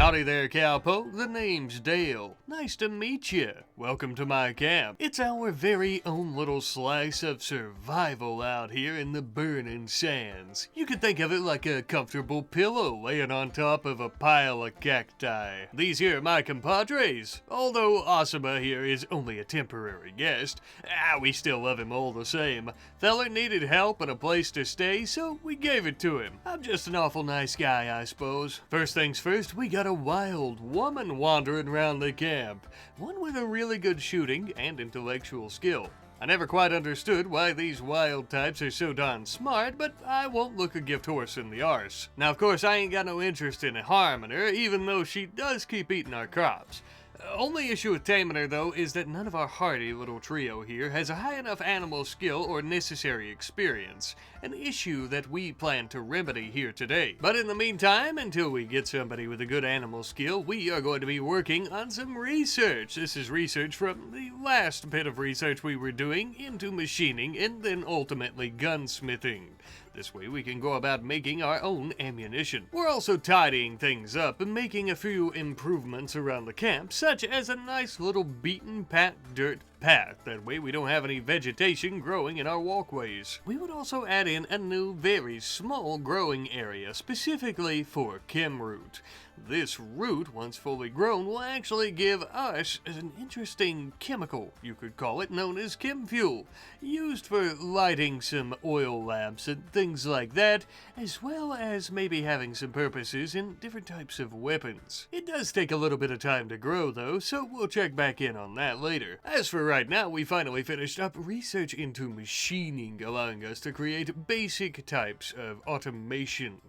Howdy there, cowpoke. The name's Dale. Nice to meet you. Welcome to my camp. It's our very own little slice of survival out here in the burning sands. You could think of it like a comfortable pillow laying on top of a pile of cacti. These here are my compadres. Although Osamu here is only a temporary guest, we still love him all the same. Feller needed help and a place to stay, so we gave it to him. I'm just an awful nice guy, I suppose. First things first, we got a wild woman wandering around the camp. One with a really good shooting and intellectual skill. I never quite understood why these wild types are so darn smart, but I won't look a gift horse in the arse. Now, of course, I ain't got no interest in harming her, even though she does keep eating our crops. Only issue with taming her, though, is that none of our hardy little trio here has a high enough animal skill or necessary experience, an issue that we plan to remedy here today. But in the meantime, until we get somebody with a good animal skill, we are going to be working on some research. This is research from the last bit of research we were doing into machining and then ultimately gunsmithing. This way we can go about making our own ammunition. We're also tidying things up and making a few improvements around the camp, such as a nice little beaten dirt path. That way we don't have any vegetation growing in our walkways. We would also add in a new, very small growing area, specifically for chem root. This root, once fully grown, will actually give us an interesting chemical, you could call it, known as chem fuel, used for lighting some oil lamps and things like that, as well as maybe having some purposes in different types of weapons. It does take a little bit of time to grow though, so we'll check back in on that later. As for right now, we finally finished up research into machining, allowing us to create basic types of automation.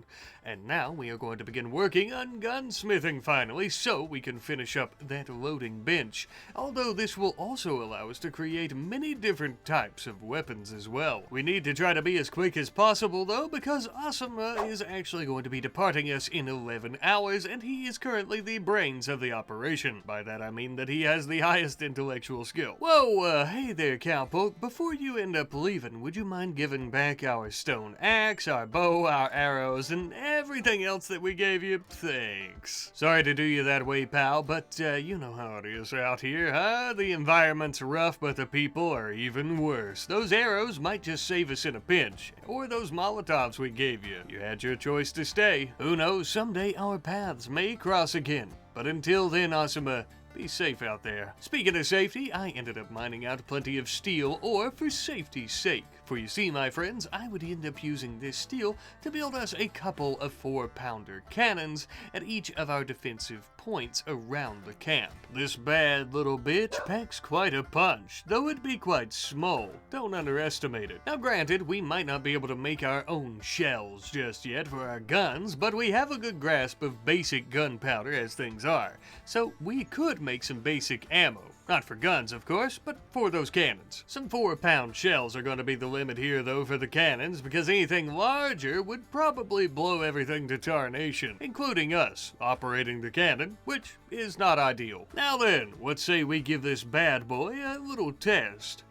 And now we are going to begin working on gunsmithing finally, so we can finish up that loading bench. Although this will also allow us to create many different types of weapons as well. We need to try to be as quick as possible though, because Osamu is actually going to be departing us in 11 hours, and he is currently the brains of the operation. By that I mean that he has the highest intellectual skill. Whoa, hey there, cowpoke. Before you end up leaving, would you mind giving back our stone axe, our bow, our arrows, and everything else that we gave you? Thanks. Sorry to do you that way, pal, but you know how it is out here, huh? The environment's rough, but the people are even worse. Those arrows might just save us in a pinch, or those Molotovs we gave you. You had your choice to stay. Who knows, someday our paths may cross again. But until then, Osamu, be safe out there. Speaking of safety, I ended up mining out plenty of steel ore for safety's sake. For you see, my friends, I would end up using this steel to build us a couple of 4-pounder cannons at each of our defensive points around the camp. This bad little bitch packs quite a punch, though it'd be quite small. Don't underestimate it. Now granted, we might not be able to make our own shells just yet for our guns, but we have a good grasp of basic gunpowder as things are, so we could make some basic ammo. Not for guns, of course, but for those cannons. Some 4-pound shells are going to be the limit here, though, for the cannons, because anything larger would probably blow everything to tarnation, including us operating the cannon, which is not ideal. Now then, let's say we give this bad boy a little test.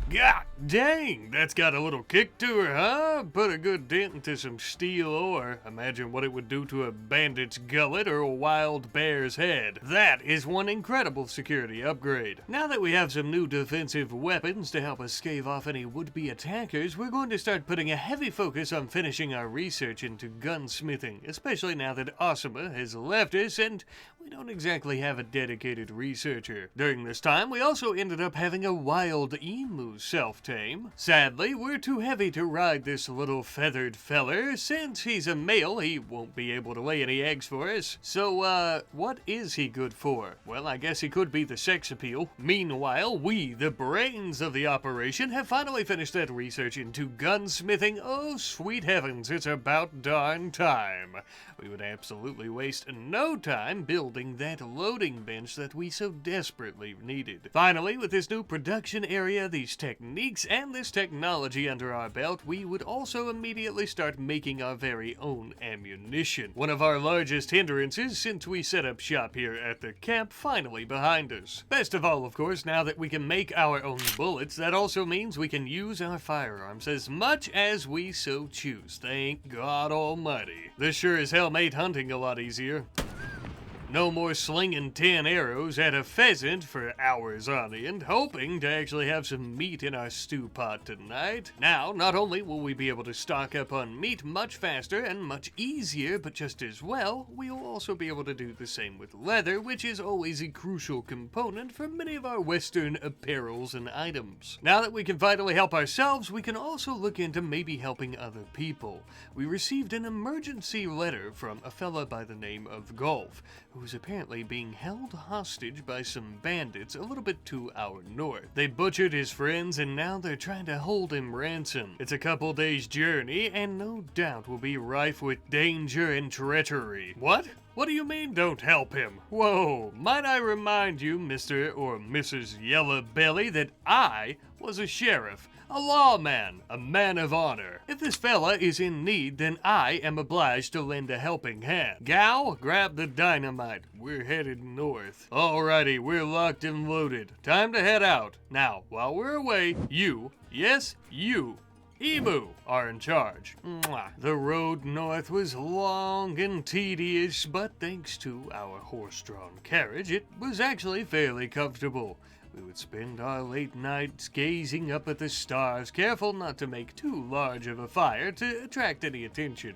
God dang, that's got a little kick to her, huh? Put a good dent into some steel ore. Imagine what it would do to a bandit's gullet or a wild bear's head. That is one incredible security upgrade. Now that we have some new defensive weapons to help us stave off any would-be attackers, we're going to start putting a heavy focus on finishing our research into gunsmithing, especially now that Osamu has left us and we don't exactly have a dedicated researcher. During this time, we also ended up having a wild emu self-tame. Sadly, we're too heavy to ride this little feathered feller. Since he's a male, he won't be able to lay any eggs for us. So, what is he good for? Well, I guess he could be the sex appeal. Meanwhile, we, the brains of the operation, have finally finished that research into gunsmithing. Oh, sweet heavens, it's about darn time. We would absolutely waste no time building that loading bench that we so desperately needed. Finally, with this new production area, these techniques techniques and this technology under our belt, we would also immediately start making our very own ammunition. One of our largest hindrances since we set up shop here at the camp finally behind us. Best of all, of course, now that we can make our own bullets, that also means we can use our firearms as much as we so choose. Thank God Almighty. This sure as hell made hunting a lot easier. No more slinging 10 arrows at a pheasant for hours on end, hoping to actually have some meat in our stew pot tonight. Now, not only will we be able to stock up on meat much faster and much easier, but just as well, we'll also be able to do the same with leather, which is always a crucial component for many of our Western apparels and items. Now that we can finally help ourselves, we can also look into maybe helping other people. We received an emergency letter from a fella by the name of Golf, who was apparently being held hostage by some bandits a little bit to our north. They butchered his friends and now they're trying to hold him ransom. It's a couple days journey and no doubt will be rife with danger and treachery. What? What do you mean don't help him? Whoa, might I remind you, Mr. or Mrs. Yellowbelly, that I was a sheriff, a lawman, a man of honor. If this fella is in need, then I am obliged to lend a helping hand. Gal, grab the dynamite. We're headed north. Alrighty, we're locked and loaded. Time to head out. Now, while we're away, you, yes, you, Emu, are in charge. Mwah. The road north was long and tedious, but thanks to our horse-drawn carriage, it was actually fairly comfortable. We would spend our late nights gazing up at the stars, careful not to make too large of a fire to attract any attention.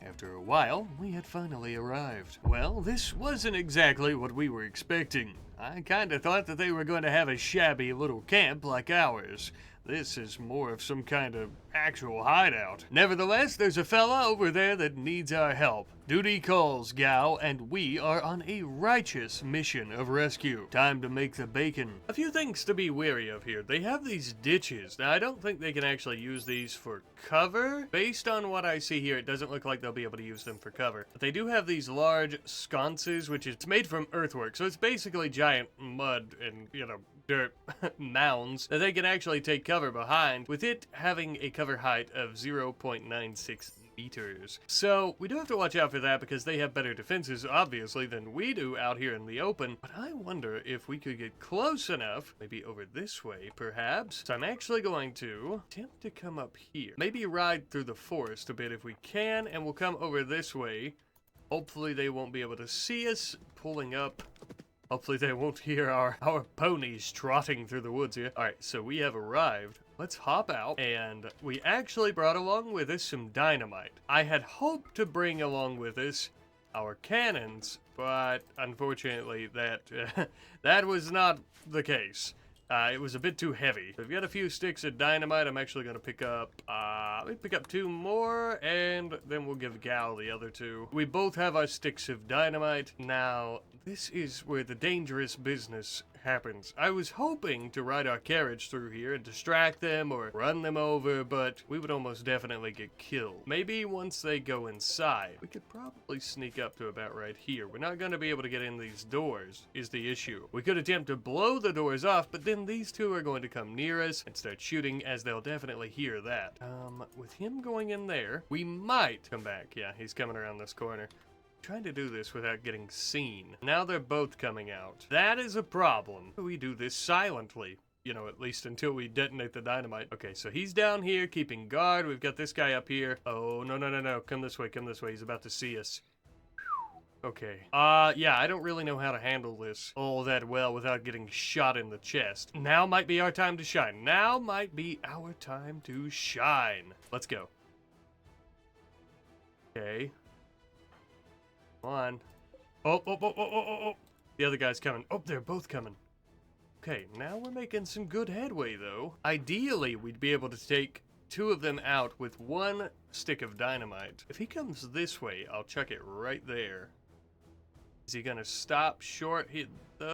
After a while, we had finally arrived. Well, this wasn't exactly what we were expecting. I kinda thought that they were going to have a shabby little camp like ours. This is more of some kind of actual hideout. Nevertheless, there's a fella over there that needs our help. Duty calls, gal, and we are on a righteous mission of rescue. Time to make the bacon. A few things to be wary of here. They have these ditches. Now, I don't think they can actually use these for cover. Based on what I see here, it doesn't look like they'll be able to use them for cover. But they do have these large sconces, which is made from earthwork. So it's basically giant mud and, dirt mounds that they can actually take cover behind, with it having a cover height of 0.96 meters. So we do have to watch out for that because they have better defenses, obviously, than we do out here in the open. But I wonder if we could get close enough, maybe over this way, perhaps. So I'm actually going to attempt to come up here. Maybe ride through the forest a bit if we can, and we'll come over this way. Hopefully they won't be able to see us pulling up. Hopefully they won't hear our ponies trotting through the woods here. Alright, so we have arrived. Let's hop out. And we actually brought along with us some dynamite. I had hoped to bring along with us our cannons, but unfortunately that was not the case. It was a bit too heavy. We've got a few sticks of dynamite. I'm actually going to pick up, let me pick up 2 more, and then we'll give Gal the other 2. We both have our sticks of dynamite. Now, this is where the dangerous business happens. I was hoping to ride our carriage through here and distract them or run them over, but we would almost definitely get killed. Maybe once they go inside, we could probably sneak up to about right here. We're not going to be able to get in these doors, is the issue. We could attempt to blow the doors off, but then these 2 are going to come near us and start shooting, as they'll definitely hear that. With him going in there, we might come back. Yeah, he's coming around this corner. Trying to do this without getting seen. Now they're both coming out. That is a problem. We do this silently. At least until we detonate the dynamite. Okay, so he's down here keeping guard. We've got this guy up here. Oh, no. Come this way. He's about to see us. Okay. Yeah, I don't really know how to handle this all that well without getting shot in the chest. Now might be our time to shine. Let's go. Okay. Come on. Oh. The other guy's coming. Oh, they're both coming. Okay, now we're making some good headway, though. Ideally, we'd be able to take 2 of them out with 1 stick of dynamite. If he comes this way, I'll chuck it right there. Is he gonna stop short?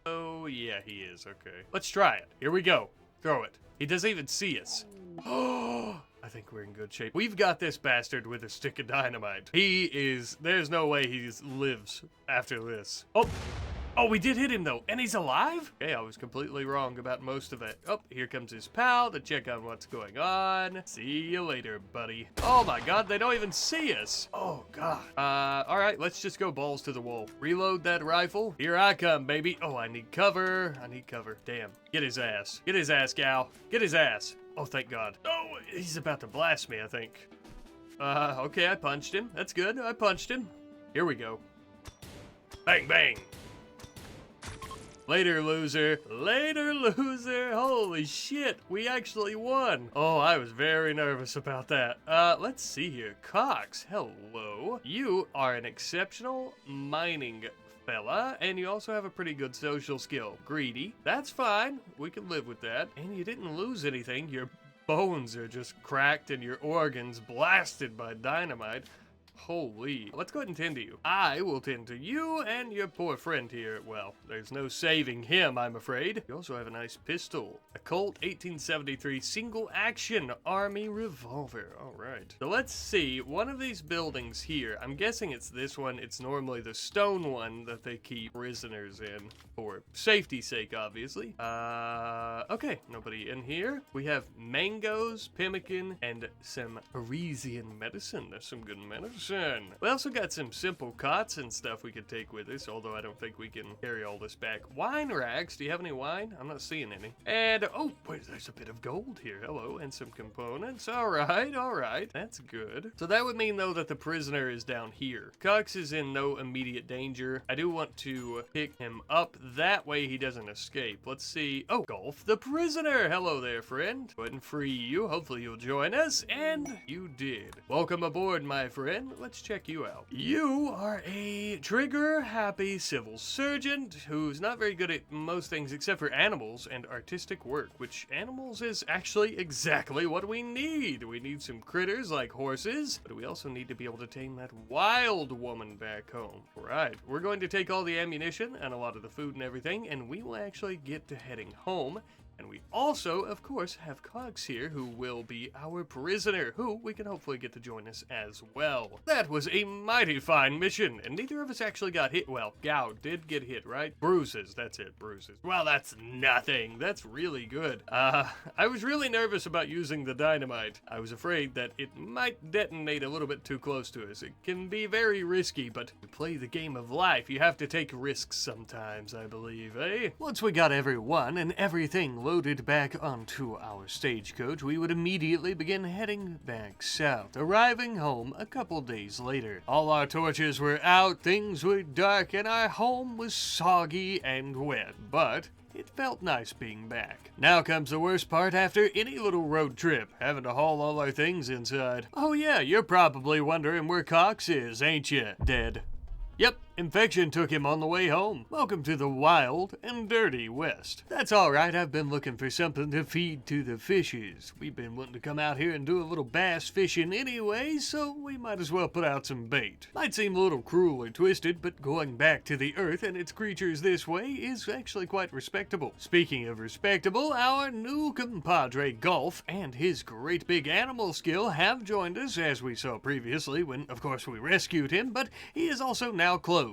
Oh, yeah, he is. Okay. Let's try it. Here we go. Throw it. He doesn't even see us. Oh! I think we're in good shape. We've got this bastard with a stick of dynamite. There's no way he lives after this. Oh, Oh, we did hit him though, and he's alive? Okay, I was completely wrong about most of it. Oh, here comes his pal to check on what's going on. See you later, buddy. Oh my god, they don't even see us. Oh god. All right, let's just go balls to the wall. Reload that rifle. Here I come, baby. Oh, I need cover. I need cover. Damn. Get his ass. Get his ass, gal. Get his ass. Oh, thank god. Oh, he's about to blast me, I think. Okay, I punched him. That's good. I punched him. Here we go. Bang, bang. Later, loser. Later, loser. Holy shit, we actually won. Oh, I was very nervous about that. Let's see here. Cox, hello. You are an exceptional mining fella, and you also have a pretty good social skill. Greedy. That's fine. We can live with that. And you didn't lose anything. Your bones are just cracked and your organs blasted by dynamite. Holy. Let's go ahead and tend to you. I will tend to you and your poor friend here. Well, there's no saving him, I'm afraid. You also have a nice pistol. A Colt 1873 single action army revolver. All right. So let's see. One of these buildings here, I'm guessing it's this one. It's normally the stone one that they keep prisoners in for safety's sake, obviously. Okay. Nobody in here. We have mangoes, pemmican, and some Parisian medicine. There's some good medicine. We also got some simple cots and stuff we could take with us, although I don't think we can carry all this back. Wine racks. Do you have any wine? I'm not seeing any. And, oh, wait, there's a bit of gold here. Hello, and some components. All right. That's good. So that would mean, though, that the prisoner is down here. Cox is in no immediate danger. I do want to pick him up. That way he doesn't escape. Let's see. Oh, Golf the prisoner. Hello there, friend. Go ahead and free you. Hopefully you'll join us. And you did. Welcome aboard, my friend. Let's check you out. You are a trigger-happy civil sergeant who's not very good at most things except for animals and artistic work, which animals is actually exactly what we need. We need some critters like horses, but we also need to be able to tame that wild woman back home. Right, we're going to take all the ammunition and a lot of the food and everything, and we will actually get to heading home. And we also, of course, have Cox here, who will be our prisoner, who we can hopefully get to join us as well. That was a mighty fine mission, and neither of us actually got hit. Well, Gao did get hit, right? Bruises, that's it, bruises. Well, that's nothing. That's really good. I was really nervous about using the dynamite. I was afraid that it might detonate a little bit too close to us. It can be very risky, but to play the game of life, you have to take risks sometimes, I believe, eh? Once we got everyone and everything loaded back onto our stagecoach, we would immediately begin heading back south, arriving home a couple days later. All our torches were out, things were dark, and our home was soggy and wet, but it felt nice being back. Now comes the worst part after any little road trip, having to haul all our things inside. Oh yeah, you're probably wondering where Cox is, ain't you? Dead. Yep, infection took him on the way home. Welcome to the wild and dirty West. That's alright, I've been looking for something to feed to the fishes. We've been wanting to come out here and do a little bass fishing anyway, so we might as well put out some bait. Might seem a little cruel or twisted, but going back to the earth and its creatures this way is actually quite respectable. Speaking of respectable, our new compadre Golf and his great big animal skill have joined us, as we saw previously when, of course, we rescued him, but he is also now clothed.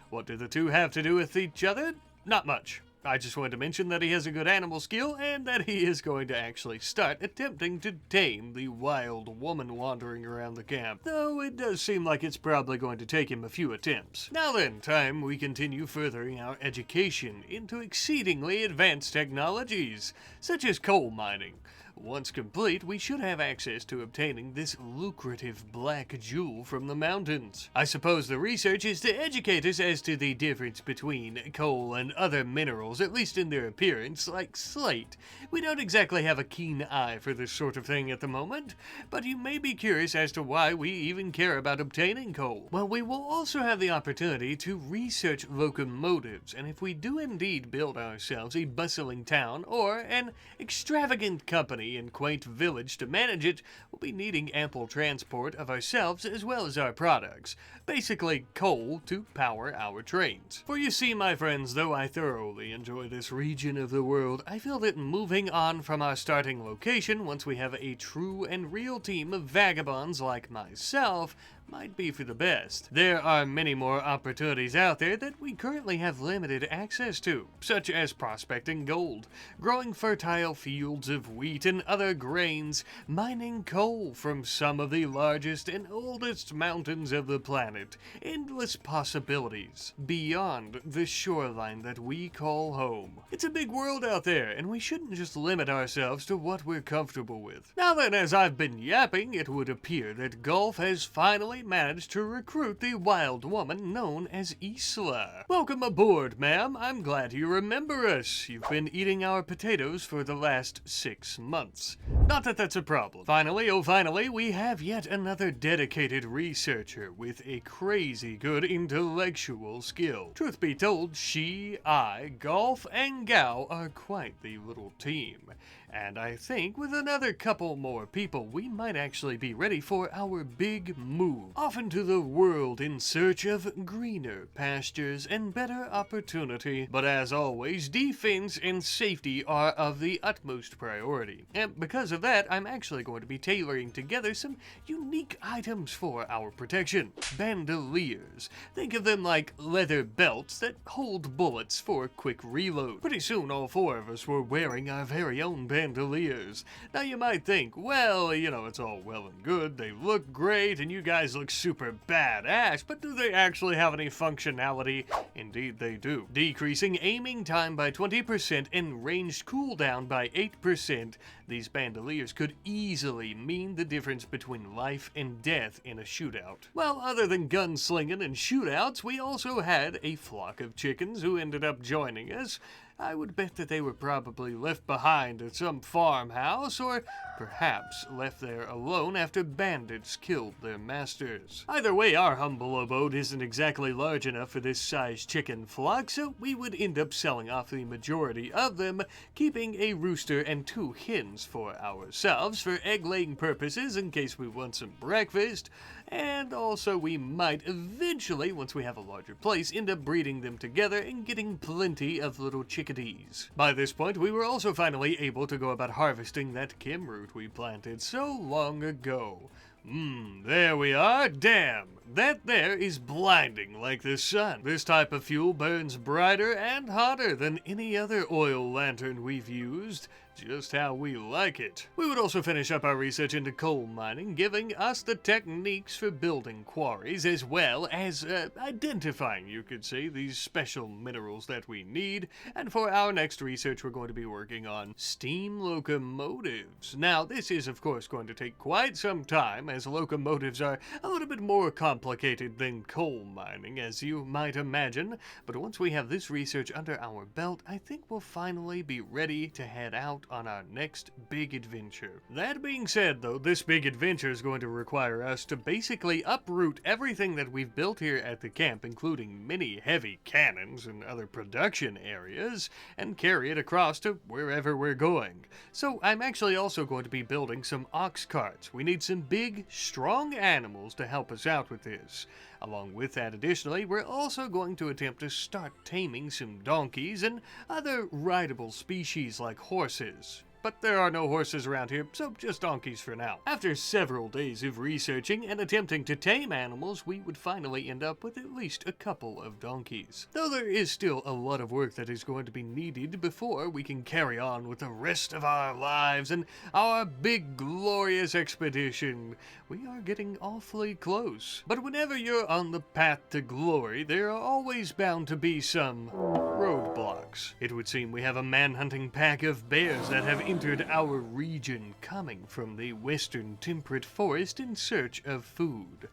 What do the two have to do with each other? Not much. I just wanted to mention that he has a good animal skill and that he is going to actually start attempting to tame the wild woman wandering around the camp, though it does seem like it's probably going to take him a few attempts. Now then, time we continue furthering our education into exceedingly advanced technologies, such as coal mining. Once complete, we should have access to obtaining this lucrative black jewel from the mountains. I suppose the research is to educate us as to the difference between coal and other minerals, at least in their appearance, like slate. We don't exactly have a keen eye for this sort of thing at the moment, but you may be curious as to why we even care about obtaining coal. Well, we will also have the opportunity to research locomotives, and if we do indeed build ourselves a bustling town or an extravagant company and quaint village to manage it, we'll be needing ample transport of ourselves as well as our products. Basically, coal to power our trains. For you see, my friends, though I thoroughly enjoy this region of the world, I feel that moving on from our starting location, once we have a true and real team of vagabonds like myself, might be for the best. There are many more opportunities out there that we currently have limited access to, such as prospecting gold, growing fertile fields of wheat and other grains, mining coal from some of the largest and oldest mountains of the planet, endless possibilities beyond the shoreline that we call home. It's a big world out there, and we shouldn't just limit ourselves to what we're comfortable with. Now then, as I've been yapping, it would appear that Golf has finally managed to recruit the wild woman known as Isla. Welcome aboard, ma'am. I'm glad you remember us. You've been eating our potatoes for the last 6 months. Not that that's a problem. Finally, oh finally, we have yet another dedicated researcher with a crazy good intellectual skill. Truth be told, she, I, Golf, and Gao are quite the little team. And I think with another couple more people, we might actually be ready for our big move off into the world in search of greener pastures and better opportunity. But as always, defense and safety are of the utmost priority. And because of that, I'm actually going to be tailoring together some unique items for our protection. Bandoliers. Think of them like leather belts that hold bullets for quick reload. Pretty soon, all 4 of us were wearing our very own bandoliers. Now you might think, well, you know, it's all well and good, they look great, and you guys look super badass, but do they actually have any functionality? Indeed they do. Decreasing aiming time by 20% and ranged cooldown by 8%, these bandoliers could easily mean the difference between life and death in a shootout. Well, other than gunslinging and shootouts, we also had a flock of chickens who ended up joining us. I would bet that they were probably left behind at some farmhouse, or perhaps left there alone after bandits killed their masters. Either way, our humble abode isn't exactly large enough for this size chicken flock, so we would end up selling off the majority of them, keeping a rooster and 2 hens for ourselves for egg-laying purposes in case we want some breakfast, and also we might eventually, once we have a larger place, end up breeding them together and getting plenty of little chickadees. By this point, we were also finally able to go about harvesting that kim root we planted so long ago. There we are. Damn, that there is blinding like the sun. This type of fuel burns brighter and hotter than any other oil lantern we've used. Just how we like it. We would also finish up our research into coal mining, giving us the techniques for building quarries, as well as identifying, you could say, these special minerals that we need. And for our next research, we're going to be working on steam locomotives. Now, this is, of course, going to take quite some time, as locomotives are a little bit more complicated than coal mining, as you might imagine. But once we have this research under our belt, I think we'll finally be ready to head out on our next big adventure. That being said, though, this big adventure is going to require us to basically uproot everything that we've built here at the camp, including many heavy cannons and other production areas, and carry it across to wherever we're going. So I'm actually also going to be building some ox carts. We need some big, strong animals to help us out with this. Along with that, additionally, we're also going to attempt to start taming some donkeys and other rideable species like horses. But there are no horses around here, so just donkeys for now. After several days of researching and attempting to tame animals, we would finally end up with at least a couple of donkeys. Though there is still a lot of work that is going to be needed before we can carry on with the rest of our lives and our big glorious expedition. We are getting awfully close. But whenever you're on the path to glory, there are always bound to be some roadblocks. It would seem we have a man-hunting pack of bears that have entered our region, coming from the western temperate forest in search of food.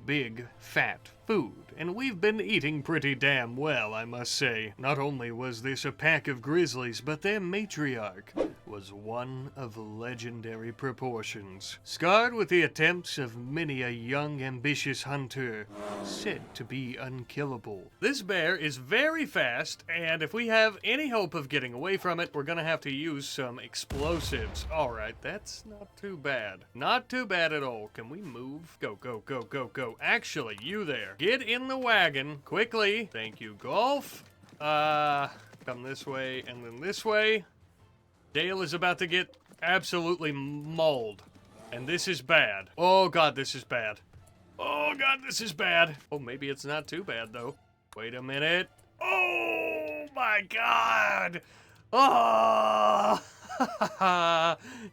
Big, fat food, and we've been eating pretty damn well, I must say. Not only was this a pack of grizzlies, but their matriarch was one of legendary proportions, scarred with the attempts of many a young, ambitious hunter, said to be unkillable. This bear is very fast, and if we have any hope of getting away from it, we're gonna have to use some explosives. Alright, that's not too bad. Not too bad at all. Can we move? Go, go, go, go, go. Actually, you there. Get in the wagon, quickly. Thank you, Golf. Come this way, and then this way. Dale is about to get absolutely mauled. And this is bad. Oh god, this is bad. Oh god, this is bad. Oh, maybe it's not too bad though. Wait a minute. Oh my god. Oh,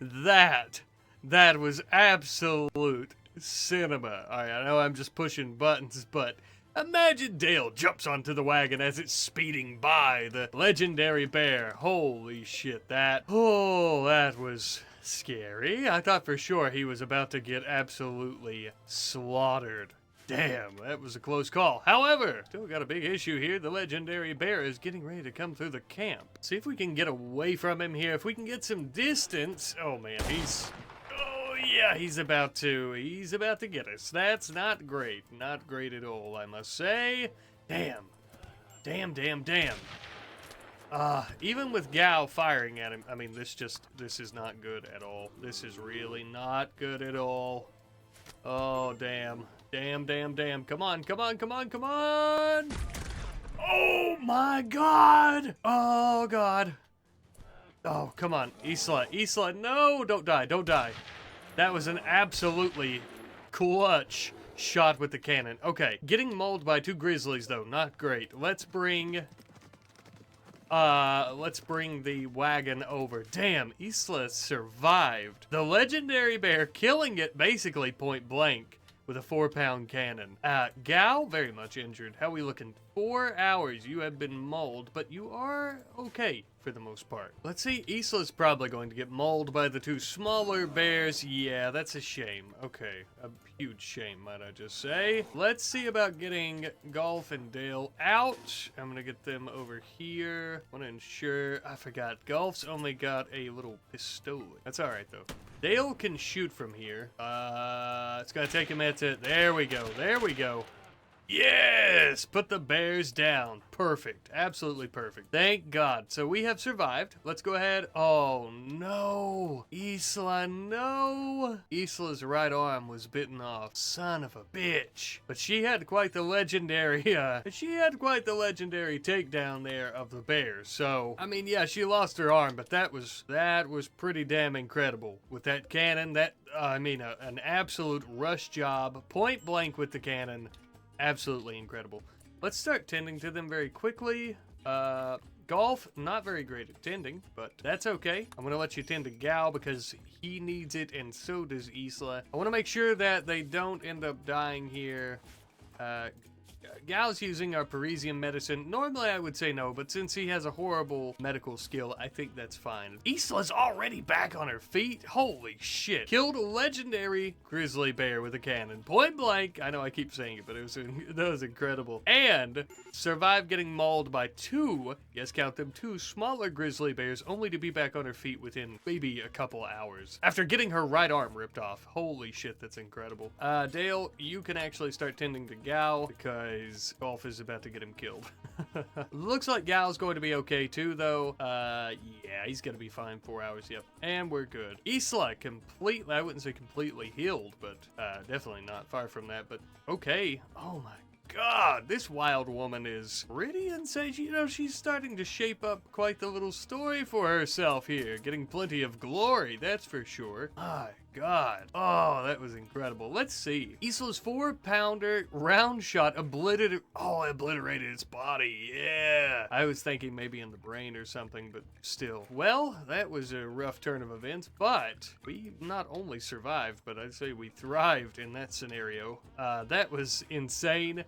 that was absolute cinema. All right, I know I'm just pushing buttons, but imagine Dale jumps onto the wagon as it's speeding by the legendary bear. Holy shit, that was scary. I thought for sure he was about to get absolutely slaughtered. Damn, that was a close call. However, still got a big issue here. The legendary bear is getting ready to come through the camp. See if we can get away from him here. If we can get some distance. Oh man, oh yeah, he's about to get us. That's not great. Not great at all, I must say. Damn. Even with Gao firing at him, I mean, this is not good at all. This is really not good at all. Oh, damn. Damn. Come on. Oh, my God. Oh, God. Oh, come on. Isla, no, don't die. That was an absolutely clutch shot with the cannon. Okay, getting mauled by 2 grizzlies, though, not great. Let's bring the wagon over. Damn, Isla survived. The legendary bear killing it basically point blank with a 4-pound cannon. Gao, very much injured. How we looking? 4 hours. You have been mauled, but you are okay for the most part. Let's see. Isla's probably going to get mauled by the 2 smaller bears. Yeah, that's a shame. Okay, a huge shame, might I just say. Let's see about getting Golf and Dale out. I'm gonna get them over here. Want to ensure. I forgot. Golf's only got a little pistol. That's all right though. Dale can shoot from here. It's gonna take a minute to. There we go. Yes! Put the bears down. Perfect. Absolutely perfect. Thank God. So we have survived. Let's go ahead. Oh, no. Isla, no. Isla's right arm was bitten off. Son of a bitch. But she had quite the legendary, takedown there of the bears. So, I mean, yeah, she lost her arm, but that was pretty damn incredible. With that cannon, an absolute rush job. Point blank with the cannon. Absolutely incredible. Let's start tending to them very quickly. Golf, not very great at tending, but that's okay. I'm going to let you tend to Gao because he needs it and so does Isla. I want to make sure that they don't end up dying here. Gao's using our Parisian medicine. Normally I would say no, but since he has a horrible medical skill, I think that's fine. Isla's already back on her feet. Holy shit. Killed a legendary grizzly bear with a cannon. Point blank. I know I keep saying it, but that was incredible. And survived getting mauled by 2, yes, count them, 2 smaller grizzly bears, only to be back on her feet within maybe a couple hours. After getting her right arm ripped off. Holy shit, that's incredible. Dale, you can actually start tending to Gao because Golf is about to get him killed. Looks like Gao's going to be okay too, though. Yeah, he's gonna be fine. 4 hours, yep. And we're good. Isla, completely, I wouldn't say completely healed, but definitely not far from that, but okay. Oh my God, this wild woman is pretty insane. You know, she's starting to shape up quite the little story for herself here. Getting plenty of glory, that's for sure. My God. Oh, that was incredible. Let's see. Isla's 4-pounder round shot obliterated its body. Yeah. I was thinking maybe in the brain or something, but still. Well, that was a rough turn of events, but we not only survived, but I'd say we thrived in that scenario. That was insane.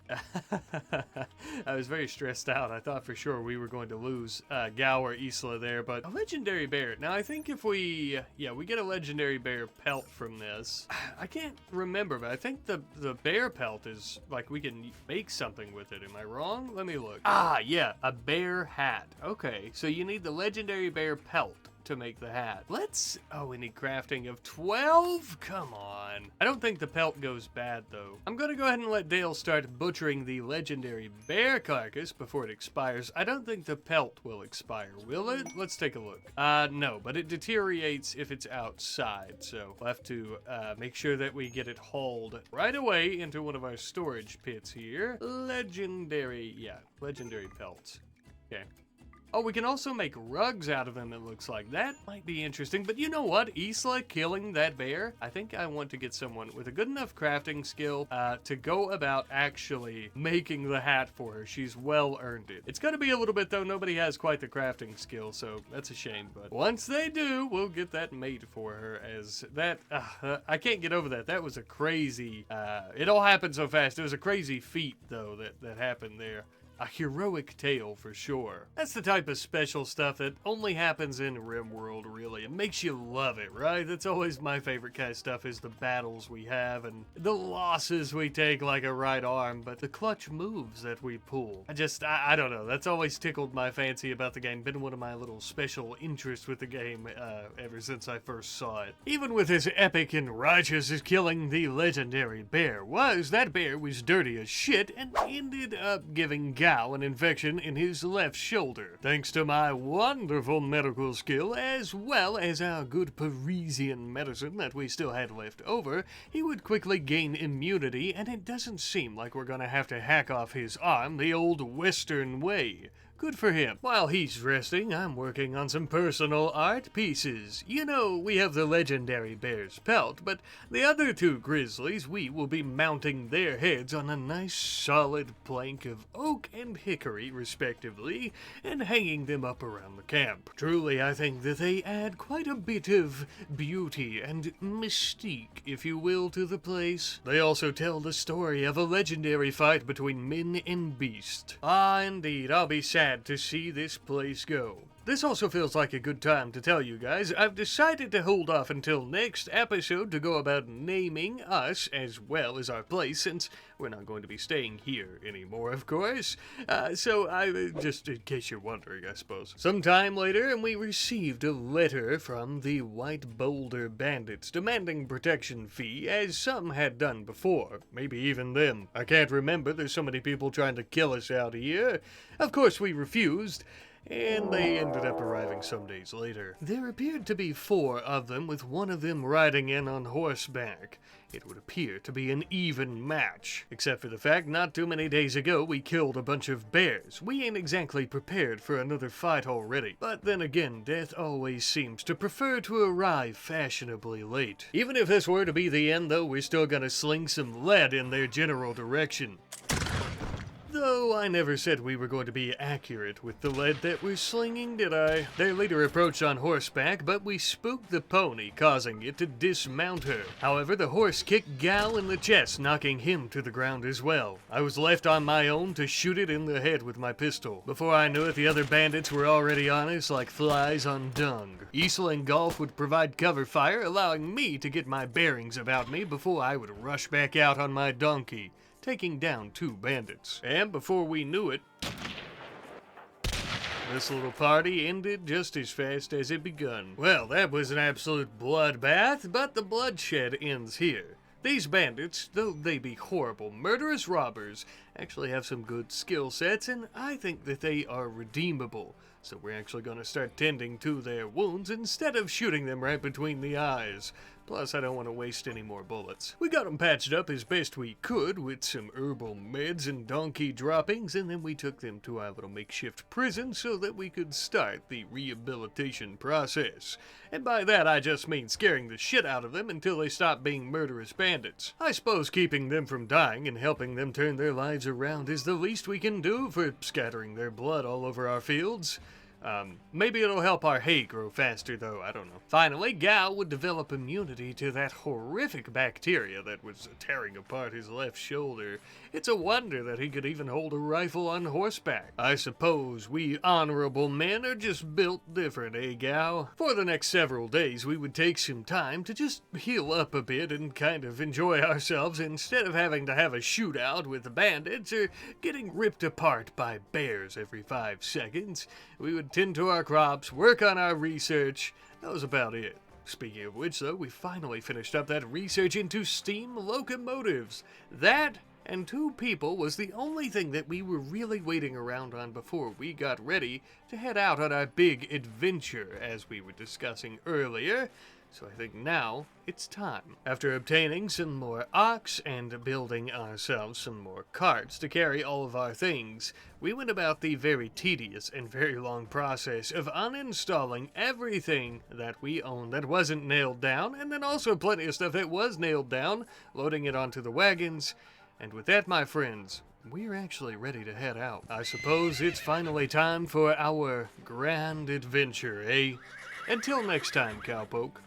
I was very stressed out. I thought for sure we were going to lose Gao or Isla there, but a legendary bear. Now, I think if we get a legendary bear pelt from this. I can't remember, but I think the bear pelt is like we can make something with it. Am I wrong? Let me look. Ah, yeah, a bear hat. Okay, so you need the legendary bear pelt to make the hat. We need crafting of 12? Come on. I don't think the pelt goes bad though. I'm gonna go ahead and let Dale start butchering the legendary bear carcass before it expires. I don't think the pelt will expire, will it? Let's take a look. No, but it deteriorates if it's outside, so we'll have to make sure that we get it hauled right away into one of our storage pits here. Legendary pelts. Okay. Oh, we can also make rugs out of them, it looks like. That might be interesting, but you know what? Isla killing that bear? I think I want to get someone with a good enough crafting skill to go about actually making the hat for her. She's well earned it. It's gonna be a little bit, though. Nobody has quite the crafting skill, so that's a shame. But once they do, we'll get that made for her. As that, I can't get over that. That was a crazy, it all happened so fast. It was a crazy feat, though, that happened there. A heroic tale for sure. That's the type of special stuff that only happens in RimWorld, really. It makes you love it, right? That's always my favorite kind of stuff, is the battles we have and the losses we take like a right arm, but the clutch moves that we pull. I don't know. That's always tickled my fancy about the game. Been one of my little special interests with the game ever since I first saw it. Even with his epic and righteous killing the legendary bear, that bear was dirty as shit and ended up giving an infection in his left shoulder. Thanks to my wonderful medical skill, as well as our good Parisian medicine that we still had left over, he would quickly gain immunity, and it doesn't seem like we're gonna have to hack off his arm the old Western way. Good for him. While he's resting, I'm working on some personal art pieces. You know, we have the legendary bear's pelt, but the other two grizzlies, we will be mounting their heads on a nice solid plank of oak and hickory, respectively, and hanging them up around the camp. Truly, I think that they add quite a bit of beauty and mystique, if you will, to the place. They also tell the story of a legendary fight between men and beast. Ah, indeed, I'll be sad to see this place go. This also feels like a good time to tell you guys, I've decided to hold off until next episode to go about naming us as well as our place, since we're not going to be staying here anymore, of course. Just in case you're wondering, I suppose. Sometime later, and we received a letter from the White Boulder Bandits demanding protection fee, as some had done before. Maybe even them. I can't remember, there's so many people trying to kill us out here. Of course we refused, and they ended up arriving some days later. There appeared to be 4 of them, with one of them riding in on horseback. It would appear to be an even match, except for the fact not too many days ago we killed a bunch of bears. We ain't exactly prepared for another fight already. But then again, death always seems to prefer to arrive fashionably late. Even if this were to be the end, though, we're still gonna sling some lead in their general direction. Though I never said we were going to be accurate with the lead that we're slinging, did I? Their leader approached on horseback, but we spooked the pony, causing it to dismount her. However, the horse kicked Gal in the chest, knocking him to the ground as well. I was left on my own to shoot it in the head with my pistol. Before I knew it, the other bandits were already on us like flies on dung. Isla and Golf would provide cover fire, allowing me to get my bearings about me before I would rush back out on my donkey, taking down 2 bandits. And before we knew it, this little party ended just as fast as it begun. Well, that was an absolute bloodbath, but the bloodshed ends here. These bandits, though they be horrible, murderous robbers, actually have some good skill sets, and I think that they are redeemable. So we're actually going to start tending to their wounds instead of shooting them right between the eyes. Plus, I don't want to waste any more bullets. We got them patched up as best we could with some herbal meds and donkey droppings, and then we took them to our little makeshift prison so that we could start the rehabilitation process. And by that, I just mean scaring the shit out of them until they stop being murderous bandits. I suppose keeping them from dying and helping them turn their lives around is the least we can do for scattering their blood all over our fields. Maybe it'll help our hay grow faster, though, I don't know. Finally, Gal would develop immunity to that horrific bacteria that was tearing apart his left shoulder. It's a wonder that he could even hold a rifle on horseback. I suppose we honorable men are just built different, eh, Gal? For the next several days, we would take some time to just heal up a bit and kind of enjoy ourselves instead of having to have a shootout with the bandits or getting ripped apart by bears every 5 seconds. We would tend to our crops, work on our research. That was about it. Speaking of which, though, we finally finished up that research into steam locomotives. That and 2 people was the only thing that we were really waiting around on before we got ready to head out on our big adventure, as we were discussing earlier. So I think now it's time. After obtaining some more ox and building ourselves some more carts to carry all of our things, we went about the very tedious and very long process of uninstalling everything that we owned that wasn't nailed down, and then also plenty of stuff that was nailed down, loading it onto the wagons. And with that, my friends, we're actually ready to head out. I suppose it's finally time for our grand adventure, eh? Until next time, cowpoke.